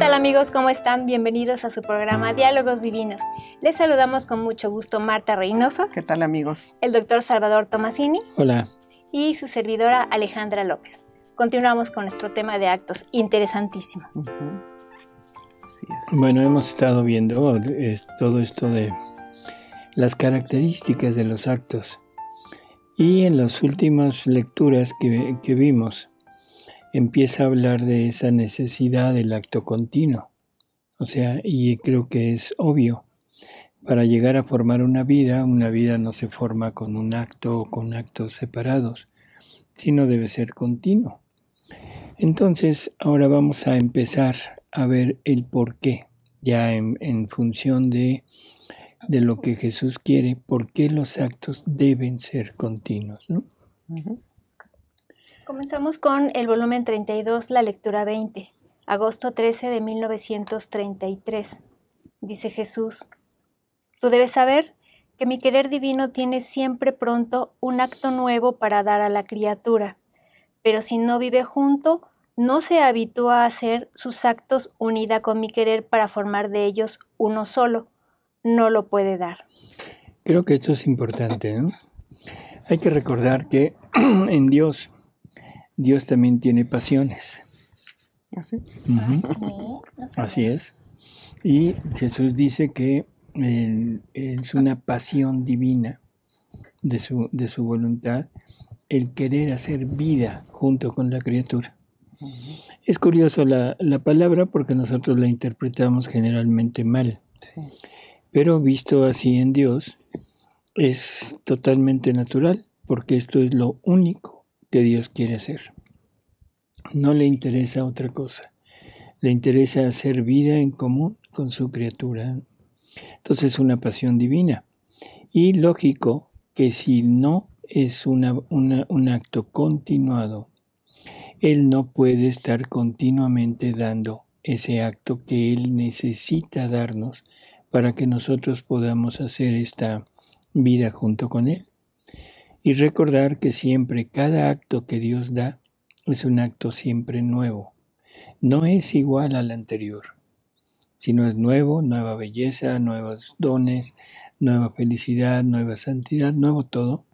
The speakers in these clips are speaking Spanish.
tal amigos? ¿Cómo están? Bienvenidos a su programa Diálogos Divinos. Les saludamos con mucho gusto Marta Reynoso. ¿Qué tal amigos? El doctor Salvador Tomasini. Hola. Y su servidora Alejandra López. Continuamos con nuestro tema de actos, interesantísimo. Así es. Bueno, hemos estado viendo todo esto de las características de los actos. Y en las últimas lecturas que vimos, empieza a hablar de esa necesidad del acto continuo. O sea, y creo que es obvio, para llegar a formar una vida no se forma con un acto o con actos separados, sino debe ser continuo. Entonces, ahora vamos a empezar a ver el por qué, ya en función de lo que Jesús quiere, por qué los actos deben ser continuos, ¿no? Uh-huh. Comenzamos con el volumen 32, la lectura 20, agosto 13 de 1933. Dice Jesús: tú debes saber que mi querer divino tiene siempre pronto un acto nuevo para dar a la criatura, pero si no vive junto, no se habitúa a hacer sus actos unida con mi querer para formar de ellos uno solo. No lo puede dar. Creo que esto es importante, ¿no? Hay que recordar que en Dios también tiene pasiones. ¿Así? Uh-huh. Así es. Y Jesús dice que es una pasión divina de su voluntad el querer hacer vida junto con la criatura. Uh-huh. Es curioso la palabra porque nosotros la interpretamos generalmente mal. Sí. Pero visto así en Dios, es totalmente natural, porque esto es lo único que Dios quiere hacer. No le interesa otra cosa. Le interesa hacer vida en común con su criatura. Entonces es una pasión divina. Y lógico que si no es un acto continuado, Él no puede estar continuamente dando ese acto que Él necesita darnos para que nosotros podamos hacer esta vida junto con Él. Y recordar que siempre, cada acto que Dios da, es un acto siempre nuevo. No es igual al anterior, sino es nuevo, nueva belleza, nuevos dones, nueva felicidad, nueva santidad, nuevo todo.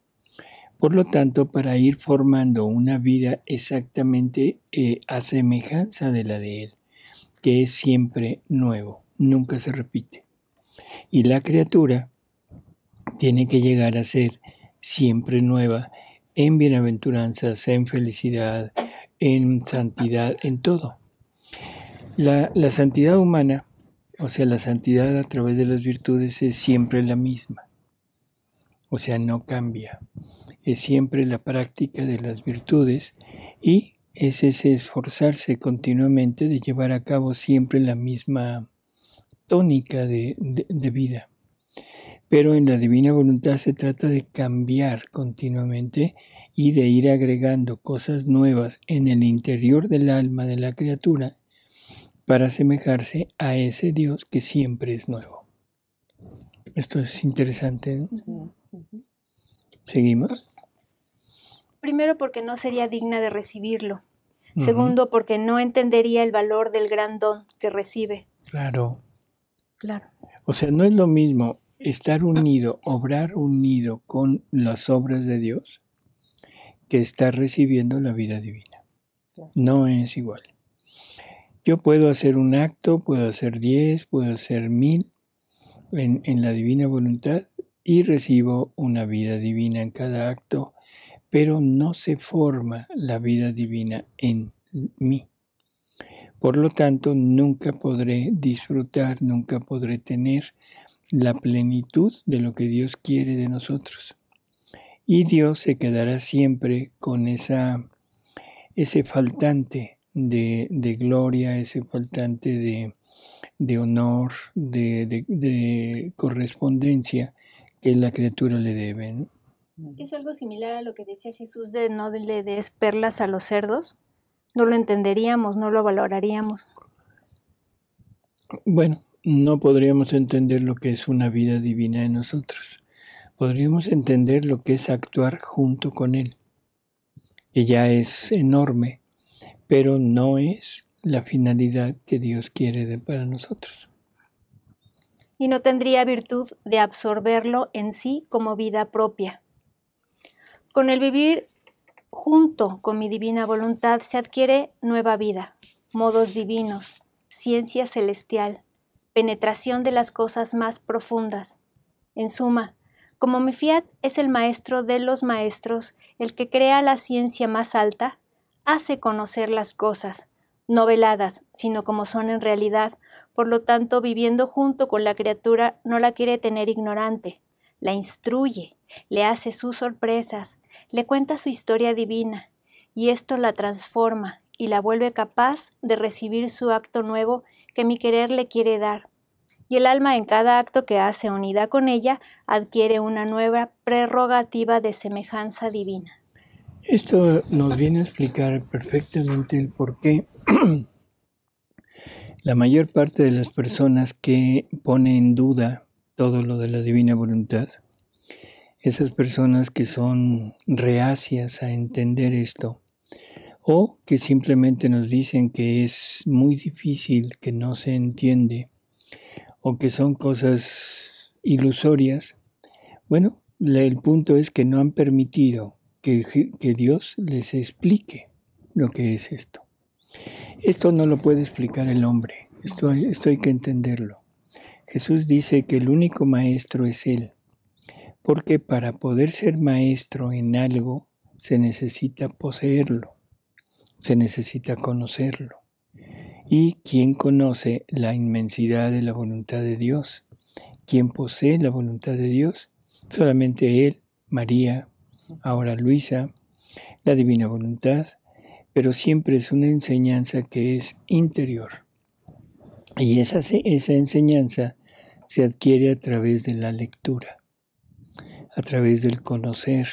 Por lo tanto, para ir formando una vida exactamente a semejanza de la de Él, que es siempre nuevo, nunca se repite. Y la criatura tiene que llegar a ser siempre nueva en bienaventuranzas, en felicidad, en santidad, en todo. La santidad humana, o sea, la santidad a través de las virtudes es siempre la misma. O sea, no cambia. Es siempre la práctica de las virtudes y es ese esforzarse continuamente de llevar a cabo siempre la misma tónica de vida. Pero en la divina voluntad se trata de cambiar continuamente y de ir agregando cosas nuevas en el interior del alma de la criatura para asemejarse a ese Dios que siempre es nuevo. Esto es interesante, ¿no? Uh-huh. ¿Seguimos? Primero, porque no sería digna de recibirlo. Uh-huh. Segundo, porque no entendería el valor del gran don que recibe. Claro. Claro. O sea, no es lo mismo estar unido, obrar unido con las obras de Dios, que estar recibiendo la vida divina. No es igual. Yo puedo hacer un acto, puedo hacer 10, puedo hacer 1000 en la divina voluntad y recibo una vida divina en cada acto, pero no se forma la vida divina en mí. Por lo tanto, nunca podré disfrutar, nunca podré tener la plenitud de lo que Dios quiere de nosotros. Y Dios se quedará siempre con ese faltante de gloria, ese faltante de honor, de correspondencia que la criatura le debe, ¿no? ¿Es algo similar a lo que decía Jesús de no le des perlas a los cerdos? No lo entenderíamos, no lo valoraríamos. Bueno, no podríamos entender lo que es una vida divina en nosotros. Podríamos entender lo que es actuar junto con Él, que ya es enorme, pero no es la finalidad que Dios quiere para nosotros. Y no tendría virtud de absorberlo en sí como vida propia. Con el vivir junto con mi divina voluntad se adquiere nueva vida, modos divinos, ciencia celestial, penetración de las cosas más profundas. En suma, como mi fiat es el maestro de los maestros, el que crea la ciencia más alta, hace conocer las cosas, no veladas, sino como son en realidad. Por lo tanto, viviendo junto con la criatura, no la quiere tener ignorante, la instruye, le hace sus sorpresas, le cuenta su historia divina, y esto la transforma y la vuelve capaz de recibir su acto nuevo que mi querer le quiere dar. Y el alma en cada acto que hace unida con ella adquiere una nueva prerrogativa de semejanza divina. Esto nos viene a explicar perfectamente el por qué la mayor parte de las personas que ponen en duda todo lo de la divina voluntad, esas personas que son reacias a entender esto, o que simplemente nos dicen que es muy difícil, que no se entiende, o que son cosas ilusorias, bueno, el punto es que no han permitido que Dios les explique lo que es esto. Esto no lo puede explicar el hombre, esto hay que entenderlo. Jesús dice que el único maestro es Él, porque para poder ser maestro en algo se necesita poseerlo, se necesita conocerlo. ¿Y quién conoce la inmensidad de la voluntad de Dios? ¿Quién posee la voluntad de Dios? Solamente Él, María, ahora Luisa, la divina voluntad, pero siempre es una enseñanza que es interior. Y esa enseñanza se adquiere a través de la lectura, a través del conocer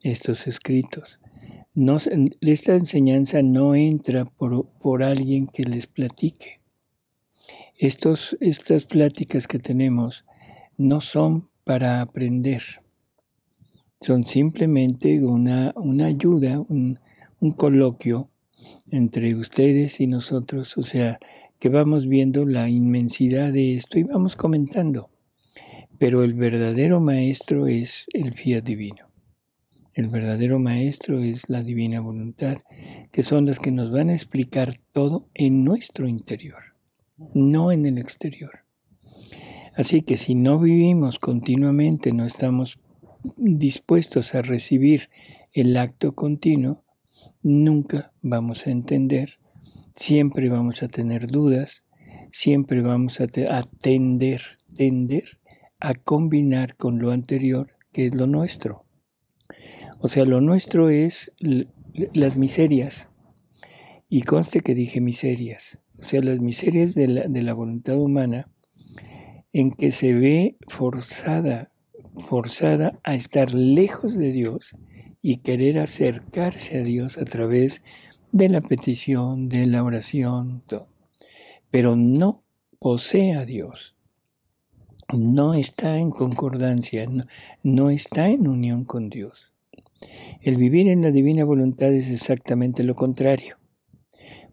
estos escritos. Esta enseñanza no entra por alguien que les platique. Estas pláticas que tenemos no son para aprender, son simplemente una ayuda, un coloquio entre ustedes y nosotros, o sea, que vamos viendo la inmensidad de esto y vamos comentando. Pero el verdadero maestro es el fiat divino. El verdadero maestro es la divina voluntad, que son las que nos van a explicar todo en nuestro interior, no en el exterior. Así que si no vivimos continuamente, no estamos dispuestos a recibir el acto continuo, nunca vamos a entender, siempre vamos a tener dudas, siempre vamos a tender a combinar con lo anterior, que es lo nuestro. O sea, lo nuestro es las miserias, y conste que dije miserias, o sea, las miserias de la voluntad humana, en que se ve forzada a estar lejos de Dios y querer acercarse a Dios a través de la petición, de la oración, todo. Pero no posee a Dios, no está en concordancia, no está en unión con Dios. El vivir en la divina voluntad es exactamente lo contrario.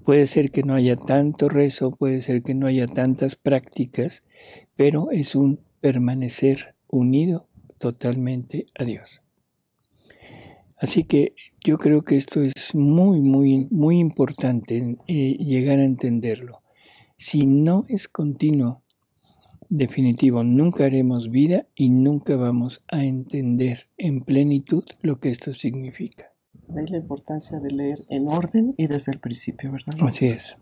Puede ser que no haya tanto rezo, puede ser que no haya tantas prácticas, pero es un permanecer unido totalmente a Dios. Así que yo creo que esto es muy, muy, muy importante llegar a entenderlo. Si no es continuo, definitivo, nunca haremos vida y nunca vamos a entender en plenitud lo que esto significa. De ahí la importancia de leer en orden y desde el principio, ¿verdad? Así es.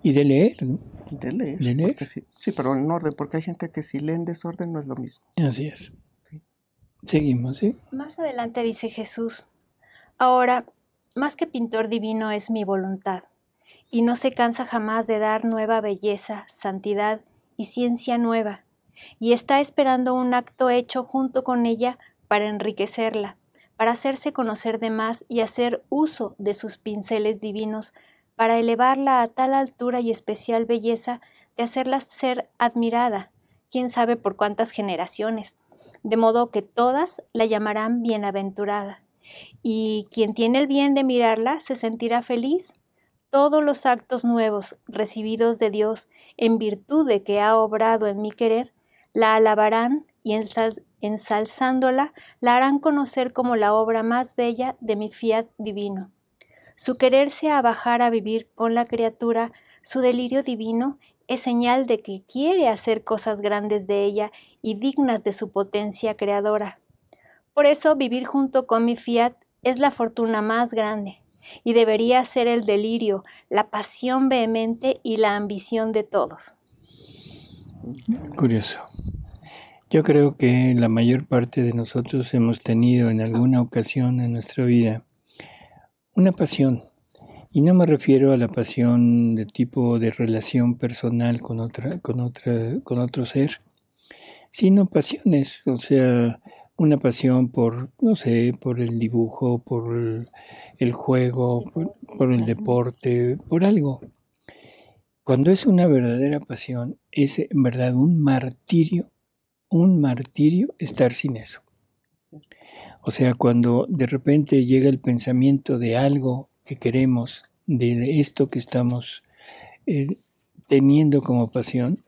Y de leer, ¿no? De leer. De leer. Sí, pero en orden, porque hay gente que si lee en desorden no es lo mismo. Así es. Okay. Seguimos, ¿sí? Más adelante dice Jesús: ahora, más que pintor divino es mi voluntad, y no se cansa jamás de dar nueva belleza, santidad y ciencia nueva, y está esperando un acto hecho junto con ella para enriquecerla, para hacerse conocer de más y hacer uso de sus pinceles divinos, para elevarla a tal altura y especial belleza de hacerla ser admirada, quién sabe por cuántas generaciones, de modo que todas la llamarán bienaventurada. Y quien tiene el bien de mirarla se sentirá feliz, todos los actos nuevos recibidos de Dios en virtud de que ha obrado en mi querer, la alabarán y ensalzándola la harán conocer como la obra más bella de mi fiat divino. Su quererse a bajar a vivir con la criatura, su delirio divino, es señal de que quiere hacer cosas grandes de ella y dignas de su potencia creadora. Por eso vivir junto con mi fiat es la fortuna más grande, y debería ser el delirio, la pasión vehemente y la ambición de todos. Curioso. Yo creo que la mayor parte de nosotros hemos tenido en alguna ocasión en nuestra vida una pasión, y no me refiero a la pasión de tipo de relación personal con otro ser, sino pasiones, o sea, una pasión por, no sé, por el dibujo, por el juego, por el deporte, por algo. Cuando es una verdadera pasión, es en verdad un martirio estar sin eso. O sea, cuando de repente llega el pensamiento de algo que queremos, de esto que estamos teniendo como pasión,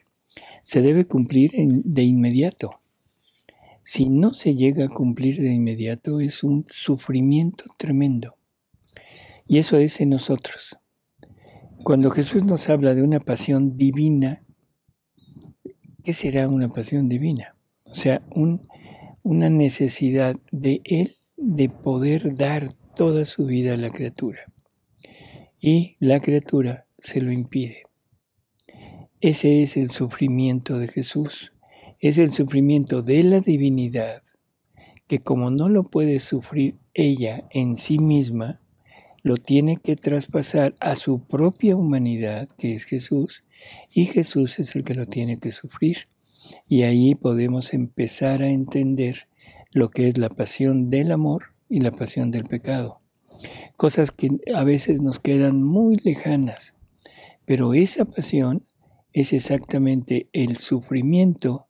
se debe cumplir de inmediato. Si no se llega a cumplir de inmediato, es un sufrimiento tremendo. Y eso es en nosotros. Cuando Jesús nos habla de una pasión divina, ¿qué será una pasión divina? O sea, una necesidad de Él de poder dar toda su vida a la criatura. Y la criatura se lo impide. Ese es el sufrimiento de Jesús. Es el sufrimiento de la divinidad, que como no lo puede sufrir ella en sí misma, lo tiene que traspasar a su propia humanidad, que es Jesús, y Jesús es el que lo tiene que sufrir. Y ahí podemos empezar a entender lo que es la pasión del amor y la pasión del pecado. Cosas que a veces nos quedan muy lejanas, pero esa pasión es exactamente el sufrimiento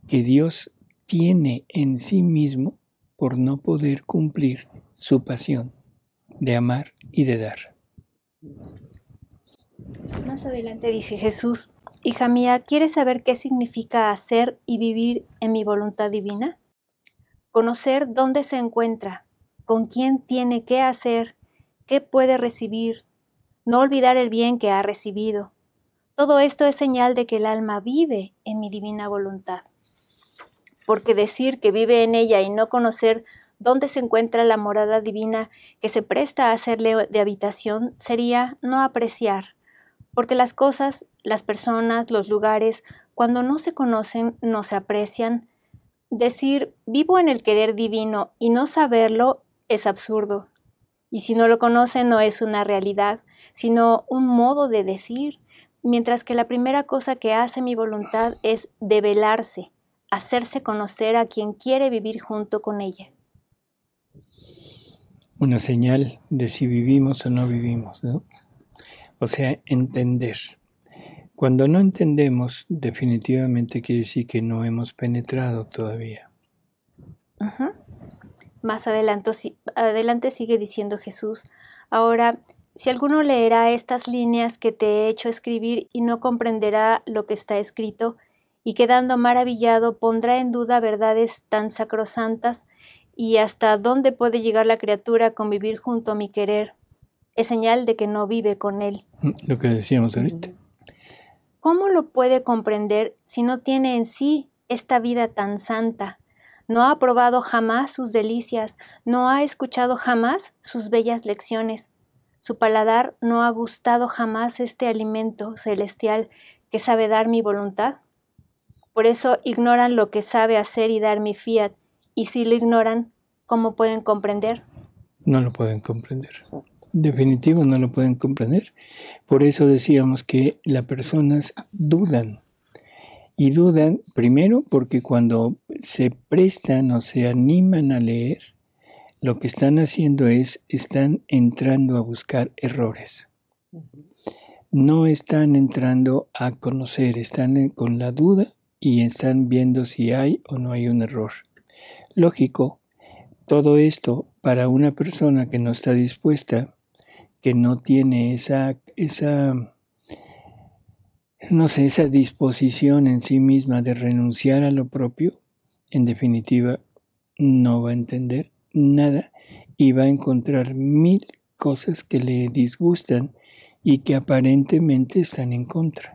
que Dios tiene en sí mismo por no poder cumplir su pasión de amar y de dar. Más adelante dice Jesús: hija mía, ¿quieres saber qué significa hacer y vivir en mi voluntad divina? Conocer dónde se encuentra, con quién tiene que hacer, qué puede recibir, no olvidar el bien que ha recibido. Todo esto es señal de que el alma vive en mi divina voluntad. Porque decir que vive en ella y no conocer dónde se encuentra la morada divina que se presta a hacerle de habitación sería no apreciar, porque las cosas, las personas, los lugares, cuando no se conocen, no se aprecian. Decir vivo en el querer divino y no saberlo es absurdo. Y si no lo conoce no es una realidad, sino un modo de decir, mientras que la primera cosa que hace mi voluntad es develarse, hacerse conocer a quien quiere vivir junto con ella. Una señal de si vivimos o no vivimos, ¿no? O sea, entender. Cuando no entendemos, definitivamente quiere decir que no hemos penetrado todavía. Uh-huh. Más adelante sigue diciendo Jesús: ahora, si alguno leerá estas líneas que te he hecho escribir y no comprenderá lo que está escrito, y quedando maravillado pondrá en duda verdades tan sacrosantas, y hasta dónde puede llegar la criatura con vivir junto a mi querer, es señal de que no vive con él. Lo que decíamos ahorita. ¿Cómo lo puede comprender si no tiene en sí esta vida tan santa? No ha probado jamás sus delicias, no ha escuchado jamás sus bellas lecciones. Su paladar no ha gustado jamás este alimento celestial que sabe dar mi voluntad. Por eso ignoran lo que sabe hacer y dar mi fiat, y si lo ignoran, ¿cómo pueden comprender? No lo pueden comprender. Definitivo no lo pueden comprender. Por eso decíamos que las personas dudan. Y dudan primero porque cuando se prestan o se animan a leer, lo que están haciendo están entrando a buscar errores. No están entrando a conocer, están con la duda y están viendo si hay o no hay un error. Lógico, todo esto para una persona que no está dispuesta, que no tiene esa no sé, esa disposición en sí misma de renunciar a lo propio, en definitiva, no va a entender nada y va a encontrar 1000 cosas que le disgustan y que aparentemente están en contra.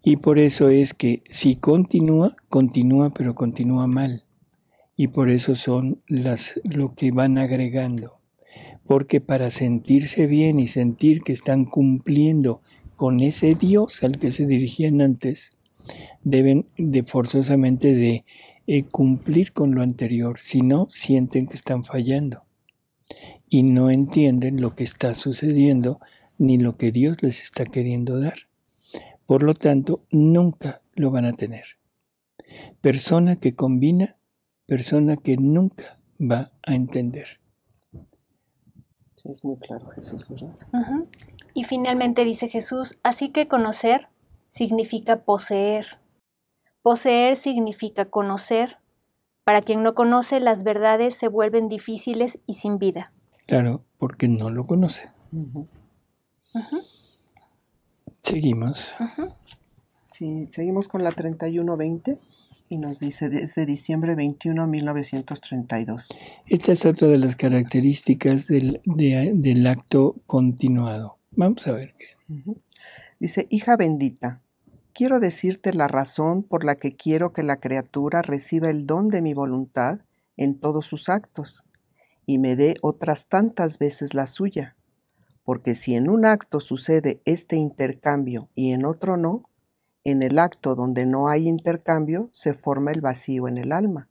Y por eso es que si continúa, pero continúa mal. Y por eso son lo que van agregando. Porque para sentirse bien y sentir que están cumpliendo con ese Dios al que se dirigían antes, deben forzosamente de cumplir con lo anterior, si no, sienten que están fallando y no entienden lo que está sucediendo ni lo que Dios les está queriendo dar. Por lo tanto, nunca lo van a tener. Persona que combina, persona que nunca va a entender. Sí, es muy claro Jesús, ¿verdad? Uh-huh. Y finalmente dice Jesús, así que conocer significa poseer. Poseer significa conocer. Para quien no conoce, las verdades se vuelven difíciles y sin vida. Claro, porque no lo conoce. Uh-huh. Uh-huh. Seguimos. Uh-huh. Sí, seguimos con la 3120 y nos dice desde diciembre 21, 1932. Esta es otra de las características del acto continuado. Vamos a ver qué. Uh-huh. Dice, hija bendita, quiero decirte la razón por la que quiero que la criatura reciba el don de mi voluntad en todos sus actos y me dé otras tantas veces la suya, porque si en un acto sucede este intercambio y en otro no, en el acto donde no hay intercambio se forma el vacío en el alma.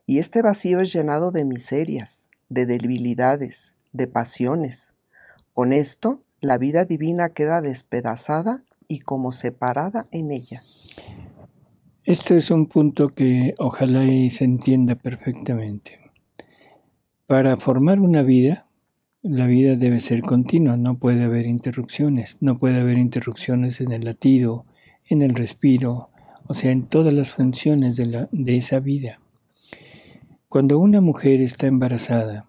Y este vacío es llenado de miserias, de debilidades, de pasiones. Con esto, la vida divina queda despedazada y como separada en ella. Esto es un punto que ojalá se entienda perfectamente. Para formar una vida, la vida debe ser continua, no puede haber interrupciones. No puede haber interrupciones en el latido, en el respiro, o sea, en todas las funciones de esa vida. Cuando una mujer está embarazada,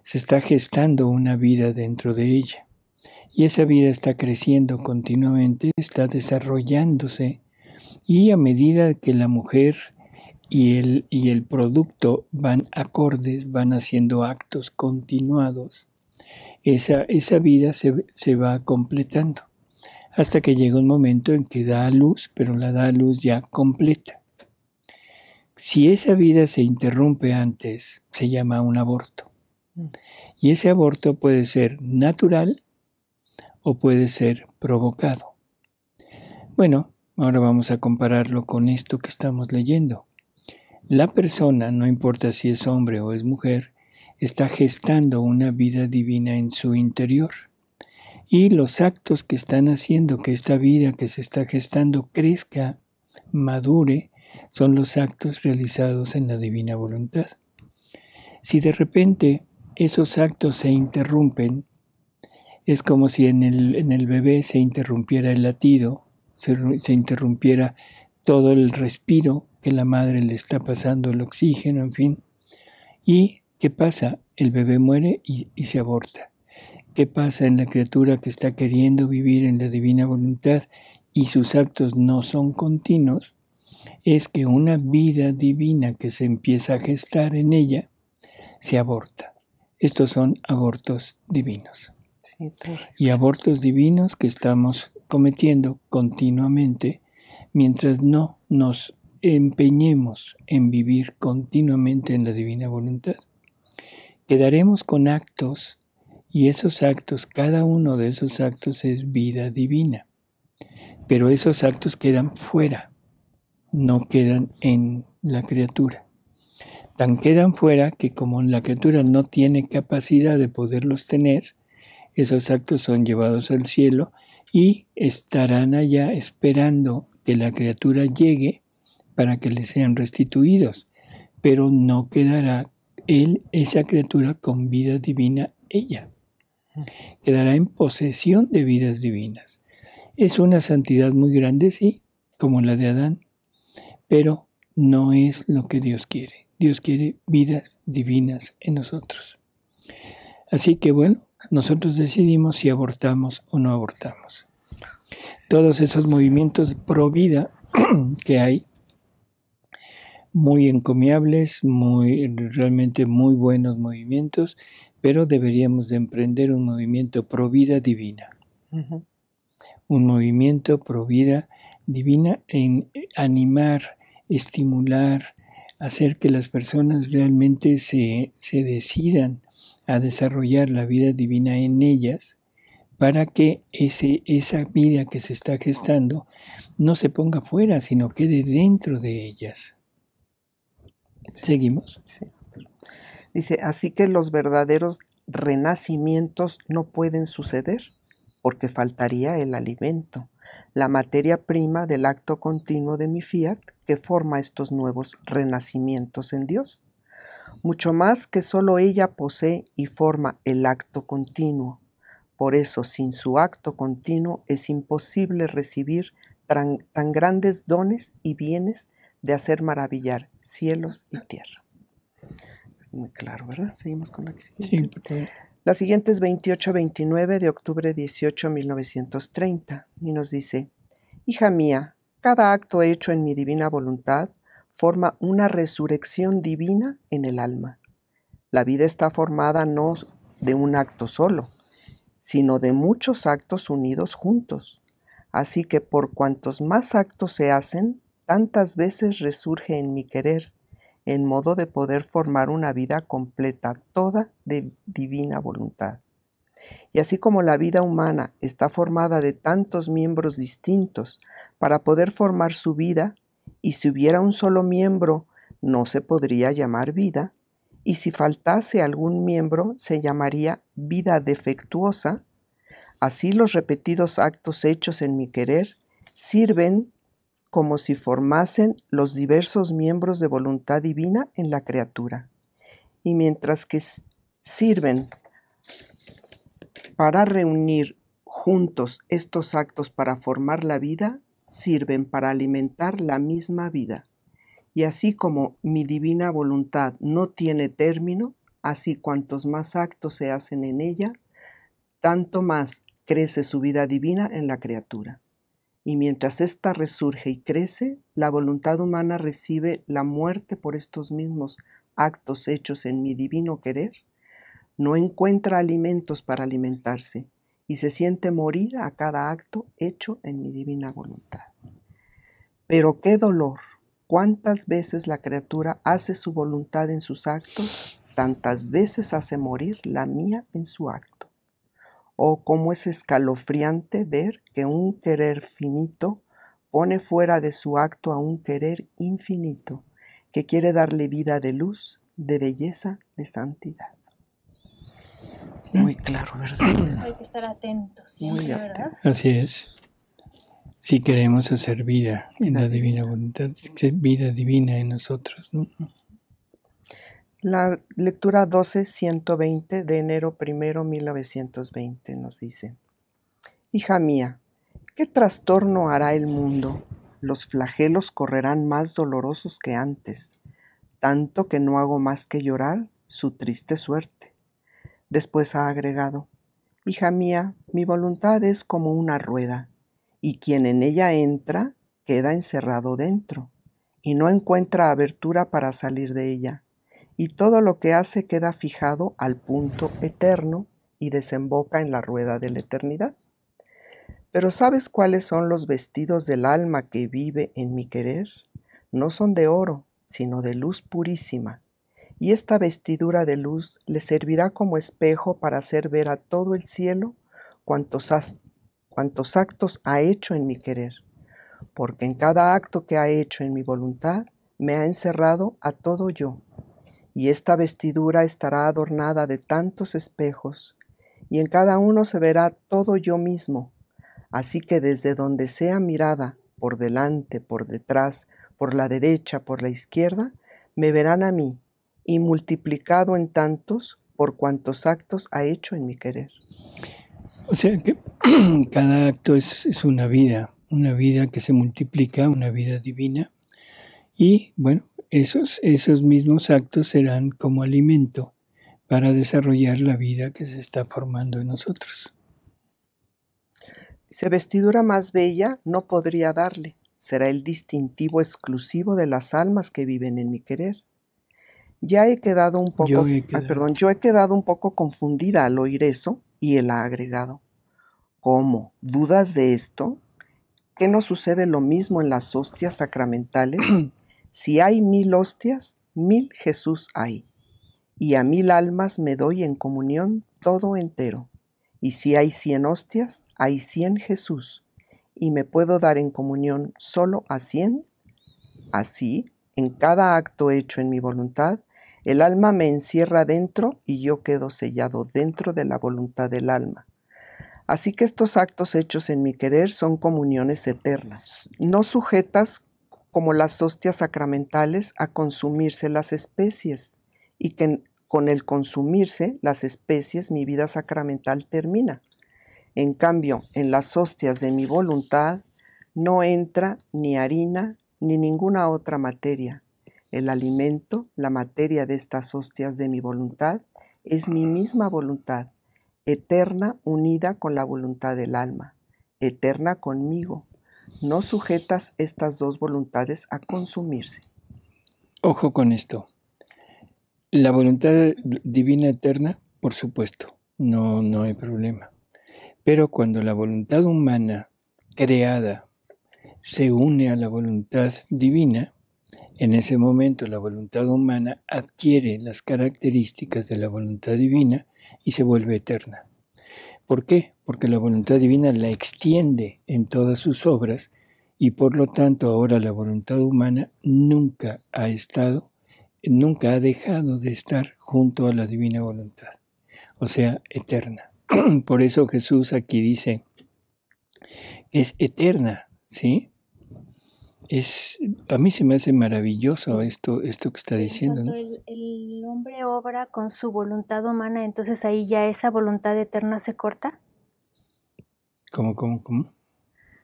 se está gestando una vida dentro de ella. Y esa vida está creciendo continuamente, está desarrollándose, y a medida que la mujer y el producto van acordes, van haciendo actos continuados, esa vida se va completando, hasta que llega un momento en que da a luz, pero la da a luz ya completa. Si esa vida se interrumpe antes, se llama un aborto. Y ese aborto puede ser natural o puede ser provocado. Bueno, ahora vamos a compararlo con esto que estamos leyendo. La persona, no importa si es hombre o es mujer, está gestando una vida divina en su interior. Y los actos que están haciendo que esta vida que se está gestando crezca, madure, son los actos realizados en la divina voluntad. Si de repente esos actos se interrumpen, es como si en el bebé se interrumpiera el latido, se interrumpiera todo el respiro que la madre le está pasando, el oxígeno, en fin. ¿Y qué pasa? El bebé muere y se aborta. ¿Qué pasa en la criatura que está queriendo vivir en la divina voluntad y sus actos no son continuos? Es que una vida divina que se empieza a gestar en ella se aborta. Estos son abortos divinos. Y abortos divinos que estamos cometiendo continuamente mientras no nos empeñemos en vivir continuamente en la divina voluntad. Quedaremos con actos y esos actos, cada uno de esos actos es vida divina. Pero esos actos quedan fuera, no quedan en la criatura. Tan quedan fuera que como la criatura no tiene capacidad de poderlos tener, esos actos son llevados al cielo y estarán allá esperando que la criatura llegue para que le sean restituidos, pero no quedará esa criatura con vida divina ella. Quedará en posesión de vidas divinas. Es una santidad muy grande, sí, como la de Adán, pero no es lo que Dios quiere. Dios quiere vidas divinas en nosotros. Así que bueno, Nosotros decidimos si abortamos o no abortamos. Todos esos movimientos pro vida que hay, muy encomiables, realmente muy buenos movimientos, pero deberíamos de emprender un movimiento pro vida divina. Ujú. Un movimiento pro vida divina en animar, estimular, hacer que las personas realmente se decidan a desarrollar la vida divina en ellas, para que esa vida que se está gestando no se ponga fuera, sino quede dentro de ellas. ¿Seguimos? Sí. Dice, así que los verdaderos renacimientos no pueden suceder, porque faltaría el alimento, la materia prima del acto continuo de mi fiat que forma estos nuevos renacimientos en Dios. Mucho más que solo ella posee y forma el acto continuo. Por eso, sin su acto continuo, es imposible recibir tan grandes dones y bienes de hacer maravillar cielos y tierra. Muy claro, ¿verdad? Seguimos con la siguiente. Sí, por favor. La siguiente es 28-29 de octubre 18, 1930, y nos dice, hija mía, cada acto hecho en mi divina voluntad forma una resurrección divina en el alma. La vida está formada no de un acto solo, sino de muchos actos unidos juntos. Así que por cuantos más actos se hacen, tantas veces resurge en mi querer, en modo de poder formar una vida completa, toda de divina voluntad. Y así como la vida humana está formada de tantos miembros distintos para poder formar su vida, y si hubiera un solo miembro, no se podría llamar vida, y si faltase algún miembro, se llamaría vida defectuosa, así los repetidos actos hechos en mi querer sirven como si formasen los diversos miembros de voluntad divina en la criatura. Y mientras que sirven para reunir juntos estos actos para formar la vida, sirven para alimentar la misma vida. Y así como mi divina voluntad no tiene término, así cuantos más actos se hacen en ella, tanto más crece su vida divina en la criatura. Y mientras ésta resurge y crece, la voluntad humana recibe la muerte por estos mismos actos hechos en mi divino querer, no encuentra alimentos para alimentarse y se siente morir a cada acto hecho en mi divina voluntad. Pero qué dolor, cuántas veces la criatura hace su voluntad en sus actos, tantas veces hace morir la mía en su acto. Oh, cómo es escalofriante ver que un querer finito pone fuera de su acto a un querer infinito, que quiere darle vida de luz, de belleza, de santidad. Muy claro, ¿verdad? Hay que estar atentos siempre, Muy ¿verdad? Así es. Si queremos hacer vida en la divina voluntad, vida divina en nosotros, ¿no? La lectura 12-120 de enero 1, 1920 nos dice, hija mía, ¿qué trastorno hará el mundo? Los flagelos correrán más dolorosos que antes, tanto que no hago más que llorar su triste suerte. Después ha agregado, hija mía, mi voluntad es como una rueda, y quien en ella entra queda encerrado dentro, y no encuentra abertura para salir de ella. Y todo lo que hace queda fijado al punto eterno y desemboca en la rueda de la eternidad. Pero ¿sabes cuáles son los vestidos del alma que vive en mi querer? No son de oro, sino de luz purísima. Y esta vestidura de luz le servirá como espejo para hacer ver a todo el cielo cuantos actos ha hecho en mi querer. Porque en cada acto que ha hecho en mi voluntad, me ha encerrado a todo yo. Y esta vestidura estará adornada de tantos espejos, y en cada uno se verá todo yo mismo. Así que desde donde sea mirada, por delante, por detrás, por la derecha, por la izquierda, me verán a mí, y multiplicado en tantos por cuantos actos ha hecho en mi querer. O sea que cada acto es una vida que se multiplica, una vida divina, y bueno, esos mismos actos serán como alimento para desarrollar la vida que se está formando en nosotros. Dice, vestidura más bella no podría darle. Será el distintivo exclusivo de las almas que viven en mi querer. Yo he quedado un poco confundida al oír eso, y él ha agregado, ¿cómo? ¿Dudas de esto? ¿Qué no sucede lo mismo en las hostias sacramentales? Si hay 1000 hostias, 1000 Jesús hay, y a 1000 almas me doy en comunión todo entero. Y si hay 100 hostias, hay 100 Jesús, y me puedo dar en comunión solo a 100. Así, en cada acto hecho en mi voluntad, el alma me encierra dentro y yo quedo sellado dentro de la voluntad del alma. Así que estos actos hechos en mi querer son comuniones eternas, no sujetas como las hostias sacramentales a consumirse las especies, y que con el consumirse las especies mi vida sacramental termina. En cambio, en las hostias de mi voluntad no entra ni harina ni ninguna otra materia. El alimento, la materia de estas hostias de mi voluntad, es mi misma voluntad, eterna unida con la voluntad del alma, eterna conmigo. No sujetas estas dos voluntades a consumirse. Ojo con esto. La voluntad divina eterna, por supuesto, no hay problema. Pero cuando la voluntad humana creada se une a la voluntad divina, en ese momento la voluntad humana adquiere las características de la voluntad divina y se vuelve eterna. ¿Por qué? Porque la voluntad divina la extiende en todas sus obras y por lo tanto ahora la voluntad humana nunca ha dejado de estar junto a la divina voluntad, o sea, eterna. Por eso Jesús aquí dice, es eterna, ¿sí? A mí se me hace maravilloso esto que está diciendo, ¿no? Cuando el hombre obra con su voluntad humana, entonces ahí ya esa voluntad eterna se corta. ¿Cómo?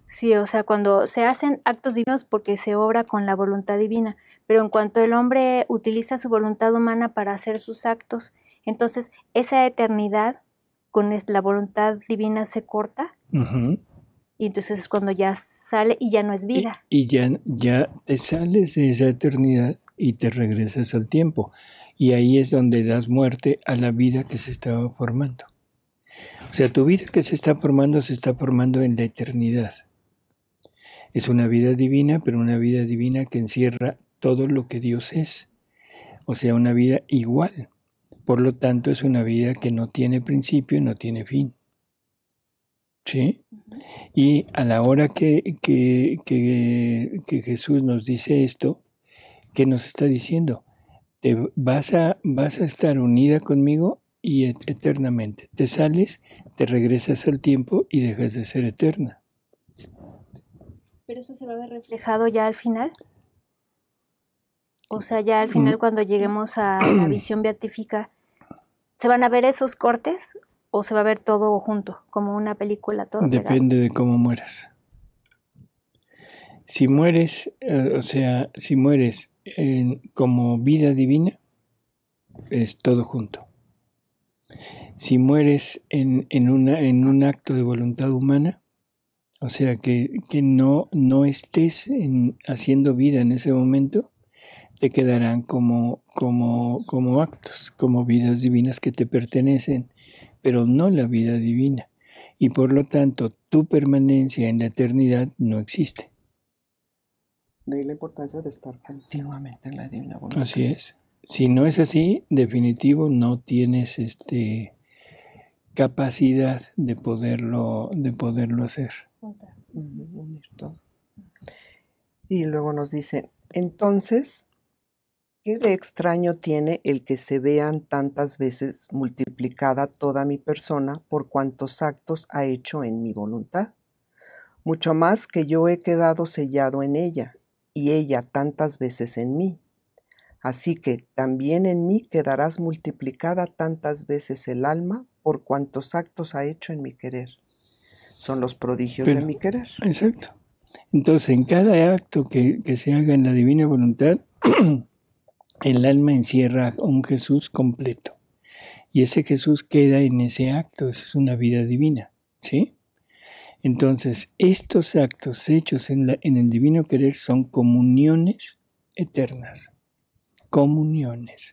Sí, o sea, cuando se hacen actos divinos porque se obra con la voluntad divina, pero en cuanto el hombre utiliza su voluntad humana para hacer sus actos, entonces esa eternidad con la voluntad divina se corta. Uh-huh. Y entonces es cuando ya sale y ya no es vida. Y ya te sales de esa eternidad y te regresas al tiempo. Y ahí es donde das muerte a la vida que se estaba formando. O sea, tu vida que se está formando en la eternidad. Es una vida divina, pero una vida divina que encierra todo lo que Dios es. O sea, una vida igual. Por lo tanto, es una vida que no tiene principio y no tiene fin. ¿Sí? Y a la hora que Jesús nos dice esto, ¿qué nos está diciendo? Te vas a estar unida conmigo y eternamente. Te sales, te regresas al tiempo y dejas de ser eterna. ¿Pero eso se va a ver reflejado ya al final? O sea, ya al final cuando lleguemos a la visión beatífica, ¿se van a ver esos cortes? ¿O se va a ver todo junto, como una película, todo Depende pegado? de cómo mueras. Si mueres, si mueres como vida divina, es todo junto. Si mueres en un acto de voluntad humana, o sea que no estés haciendo vida en ese momento, te quedarán como actos, como vidas divinas que te pertenecen, pero no la vida divina. Y por lo tanto, tu permanencia en la eternidad no existe. De ahí la importancia de estar continuamente en la divina voluntad. Así es. Si no es así, definitivo, no tienes capacidad de poderlo hacer. Unir todo. Y luego nos dice, entonces, ¿qué de extraño tiene el que se vean tantas veces multiplicada toda mi persona por cuantos actos ha hecho en mi voluntad? Mucho más que yo he quedado sellado en ella, y ella tantas veces en mí. Así que también en mí quedarás multiplicada tantas veces el alma por cuantos actos ha hecho en mi querer. Son los prodigios de mi querer. Exacto. Entonces, en cada acto que se haga en la divina voluntad, el alma encierra a un Jesús completo. Y ese Jesús queda en ese acto, es una vida divina, ¿sí? Entonces, estos actos hechos en el divino querer son comuniones eternas, comuniones.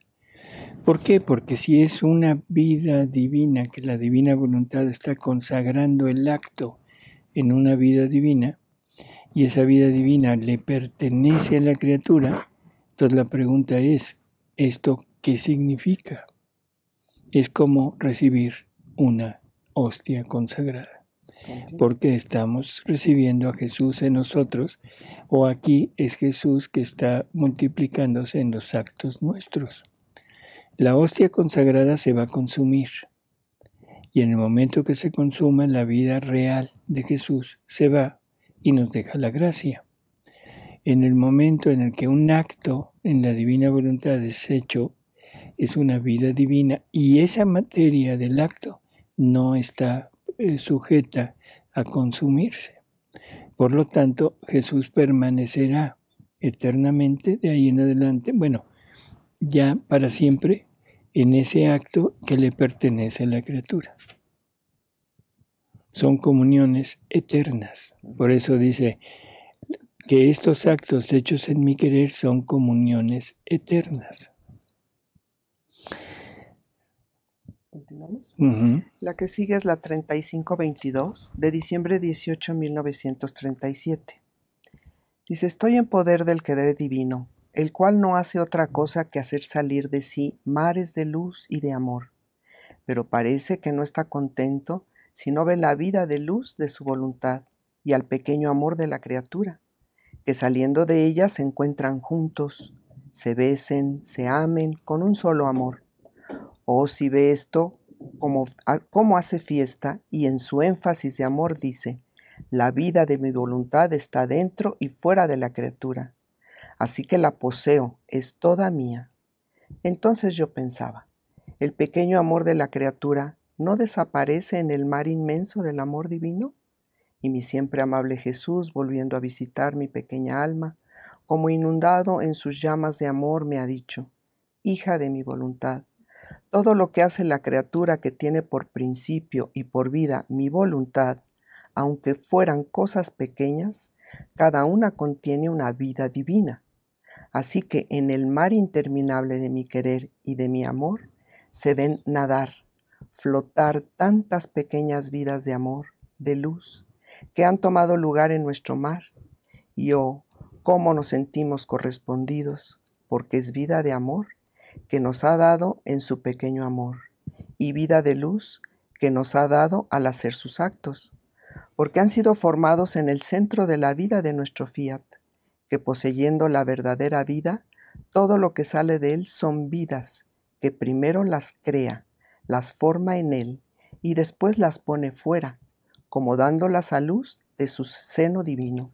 ¿Por qué? Porque si es una vida divina, que la divina voluntad está consagrando el acto en una vida divina, y esa vida divina le pertenece a la criatura, entonces la pregunta es, ¿esto qué significa? Es como recibir una hostia consagrada, porque estamos recibiendo a Jesús en nosotros, o aquí es Jesús que está multiplicándose en los actos nuestros. La hostia consagrada se va a consumir, y en el momento que se consuma, la vida real de Jesús se va y nos deja la gracia. En el momento en el que un acto en la divina voluntad es hecho, es una vida divina, y esa materia del acto no está sujeta a consumirse. Por lo tanto, Jesús permanecerá eternamente de ahí en adelante, bueno, ya para siempre, en ese acto que le pertenece a la criatura. Son comuniones eternas. Por eso dice que estos actos hechos en mi querer son comuniones eternas. ¿Continuamos? Uh-huh. La que sigue es la 3522 de diciembre 18, 1937. Dice, estoy en poder del querer divino, el cual no hace otra cosa que hacer salir de sí mares de luz y de amor, pero parece que no está contento si no ve la vida de luz de su voluntad y al pequeño amor de la criatura, que saliendo de ella se encuentran juntos, se besen, se amen con un solo amor. Oh, si ve esto, como hace fiesta y en su énfasis de amor dice, la vida de mi voluntad está dentro y fuera de la criatura, así que la poseo, es toda mía. Entonces yo pensaba, ¿el pequeño amor de la criatura no desaparece en el mar inmenso del amor divino? Y mi siempre amable Jesús, volviendo a visitar mi pequeña alma, como inundado en sus llamas de amor, me ha dicho, hija de mi voluntad, todo lo que hace la criatura que tiene por principio y por vida mi voluntad, aunque fueran cosas pequeñas, cada una contiene una vida divina. Así que en el mar interminable de mi querer y de mi amor, se ven nadar, flotar tantas pequeñas vidas de amor, de luz, que han tomado lugar en nuestro mar. Y oh, cómo nos sentimos correspondidos, porque es vida de amor que nos ha dado en su pequeño amor, y vida de luz que nos ha dado al hacer sus actos, porque han sido formados en el centro de la vida de nuestro fiat, que poseyendo la verdadera vida, todo lo que sale de él son vidas, que primero las crea, las forma en él, y después las pone fuera, como dándolas a luz de su seno divino.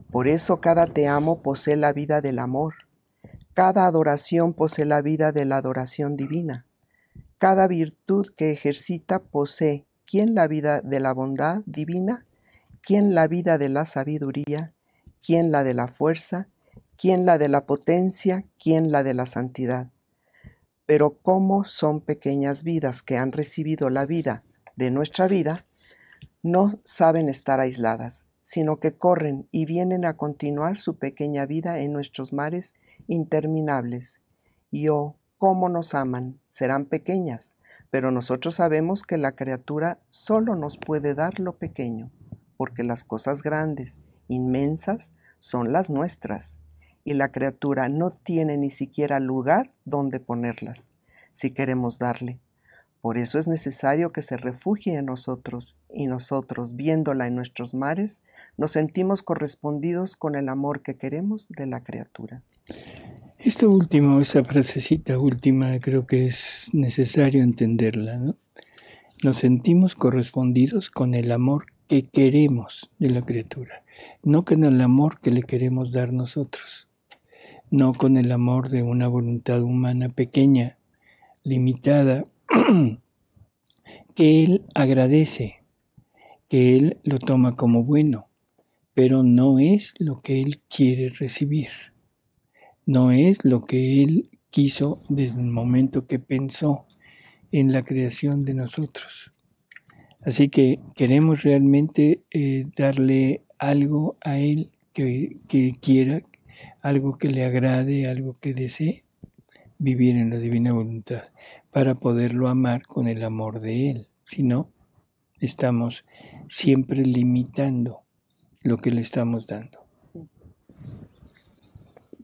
Por eso cada te amo posee la vida del amor, cada adoración posee la vida de la adoración divina. Cada virtud que ejercita posee quién la vida de la bondad divina, quién la vida de la sabiduría, quién la de la fuerza, quién la de la potencia, quién la de la santidad. Pero como son pequeñas vidas que han recibido la vida de nuestra vida, no saben estar aisladas, sino que corren y vienen a continuar su pequeña vida en nuestros mares interminables. Y oh, cómo nos aman, serán pequeñas, pero nosotros sabemos que la criatura solo nos puede dar lo pequeño, porque las cosas grandes, inmensas, son las nuestras, y la criatura no tiene ni siquiera lugar donde ponerlas, si queremos darle. Por eso es necesario que se refugie en nosotros, y nosotros, viéndola en nuestros mares, nos sentimos correspondidos con el amor que queremos de la criatura. Esto último, esa frasecita última, creo que es necesario entenderla, ¿no? Nos sentimos correspondidos con el amor que queremos de la criatura, no con el amor que le queremos dar nosotros, no con el amor de una voluntad humana pequeña, limitada, que él agradece, que él lo toma como bueno, pero no es lo que él quiere recibir, no es lo que él quiso desde el momento que pensó en la creación de nosotros. Así que queremos realmente darle algo a Él que quiera, algo que le agrade, algo que desee, vivir en la divina voluntad, para poderlo amar con el amor de Él. Si no, estamos siempre limitando lo que le estamos dando.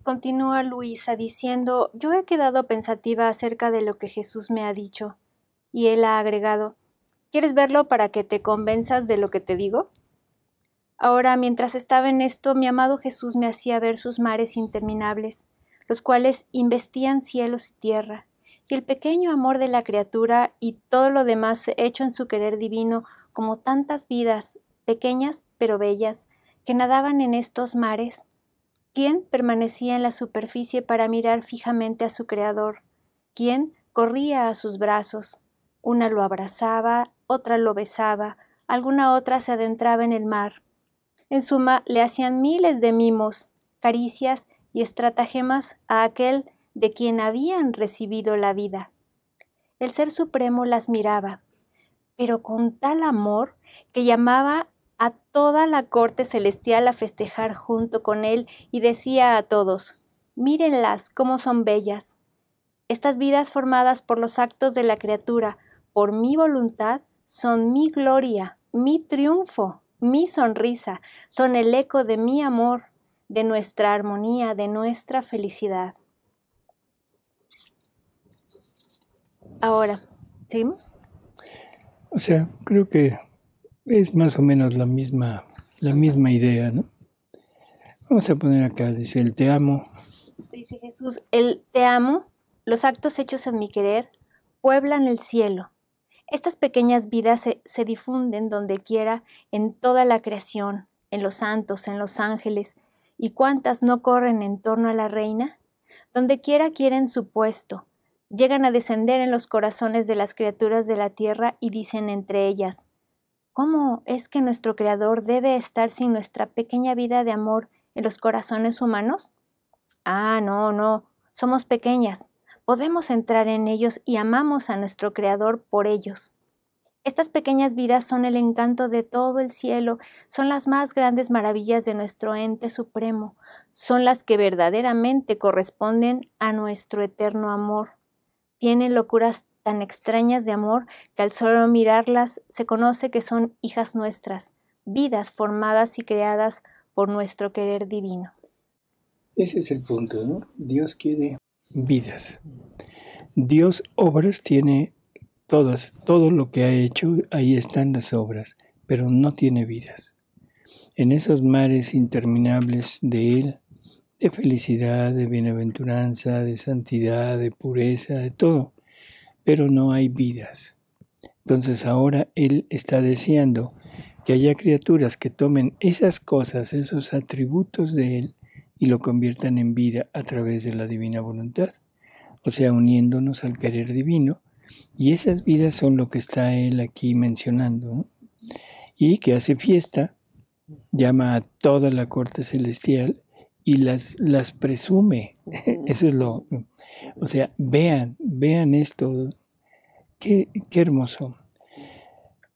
Continúa Luisa diciendo, yo he quedado pensativa acerca de lo que Jesús me ha dicho. Y él ha agregado, ¿quieres verlo para que te convenzas de lo que te digo? Ahora, mientras estaba en esto, mi amado Jesús me hacía ver sus mares interminables, los cuales investían cielos y tierra, y el pequeño amor de la criatura y todo lo demás hecho en su querer divino, como tantas vidas, pequeñas pero bellas, que nadaban en estos mares. ¿Quién permanecía en la superficie para mirar fijamente a su Creador? ¿Quién corría a sus brazos? Una lo abrazaba, otra lo besaba, alguna otra se adentraba en el mar. En suma, le hacían miles de mimos, caricias y estratagemas a aquel de quien habían recibido la vida. El Ser Supremo las miraba, pero con tal amor que llamaba a toda la corte celestial a festejar junto con él y decía a todos, mírenlas cómo son bellas. Estas vidas formadas por los actos de la criatura, por mi voluntad, son mi gloria, mi triunfo, mi sonrisa, son el eco de mi amor, de nuestra armonía, de nuestra felicidad. Ahora, ¿sí? O sea, creo que es más o menos la misma idea, ¿no? Vamos a poner acá, dice el te amo. Dice Jesús, el te amo, los actos hechos en mi querer, pueblan el cielo. Estas pequeñas vidas se difunden donde quiera, en toda la creación, en los santos, en los ángeles. ¿Y cuántas no corren en torno a la reina? Donde quiera quieren su puesto. Llegan a descender en los corazones de las criaturas de la tierra y dicen entre ellas, ¿cómo es que nuestro Creador debe estar sin nuestra pequeña vida de amor en los corazones humanos? Ah, no, somos pequeñas. Podemos entrar en ellos y amamos a nuestro Creador por ellos. Estas pequeñas vidas son el encanto de todo el cielo, son las más grandes maravillas de nuestro ente supremo, son las que verdaderamente corresponden a nuestro eterno amor. Tienen locuras tan extrañas de amor que al solo mirarlas se conoce que son hijas nuestras, vidas formadas y creadas por nuestro querer divino. Ese es el punto, ¿no? Dios quiere vidas. Dios obras tiene todas, todo lo que ha hecho, ahí están las obras, pero no tiene vidas. En esos mares interminables de Él, de felicidad, de bienaventuranza, de santidad, de pureza, de todo, pero no hay vidas. Entonces ahora Él está deseando que haya criaturas que tomen esas cosas, esos atributos de Él y lo conviertan en vida a través de la divina voluntad, o sea, uniéndonos al querer divino, y esas vidas son lo que está Él aquí mencionando, ¿no? Y que hace fiesta, llama a toda la corte celestial y las presume. Eso es lo, o sea, vean esto, qué hermoso.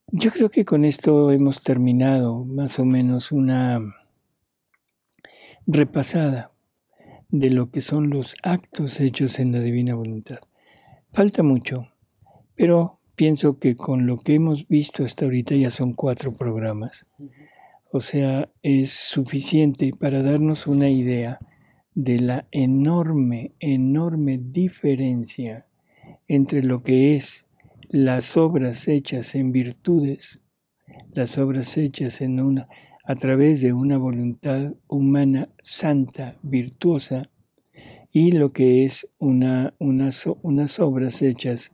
Yo creo que con esto hemos terminado más o menos una repasada de lo que son los actos hechos en la divina voluntad. Falta mucho, pero pienso que con lo que hemos visto hasta ahorita ya son 4 programas. O sea, es suficiente para darnos una idea de la enorme diferencia entre lo que es las obras hechas en virtudes, las obras hechas a través de una voluntad humana santa, virtuosa, y lo que es unas obras hechas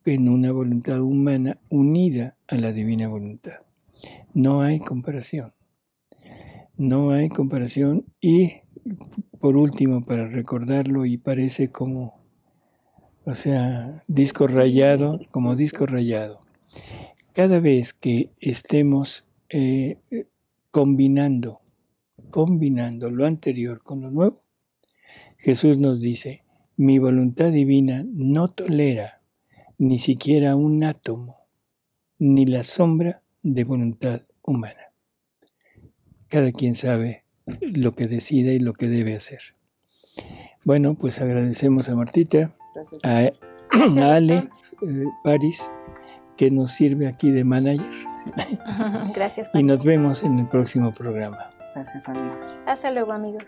en una voluntad humana unida a la divina voluntad. No hay comparación. No hay comparación. Y por último, para recordarlo, y parece como, o sea, disco rayado, como disco rayado. Cada vez que estemos combinando lo anterior con lo nuevo, Jesús nos dice, mi voluntad divina no tolera ni siquiera un átomo, ni la sombra de voluntad humana. Cada quien sabe lo que decide y lo que debe hacer. Bueno, pues agradecemos a Martita, a Ale París, que nos sirve aquí de manager. Sí. Gracias. Y nos vemos en el próximo programa. Gracias, amigos. Hasta luego, amigos.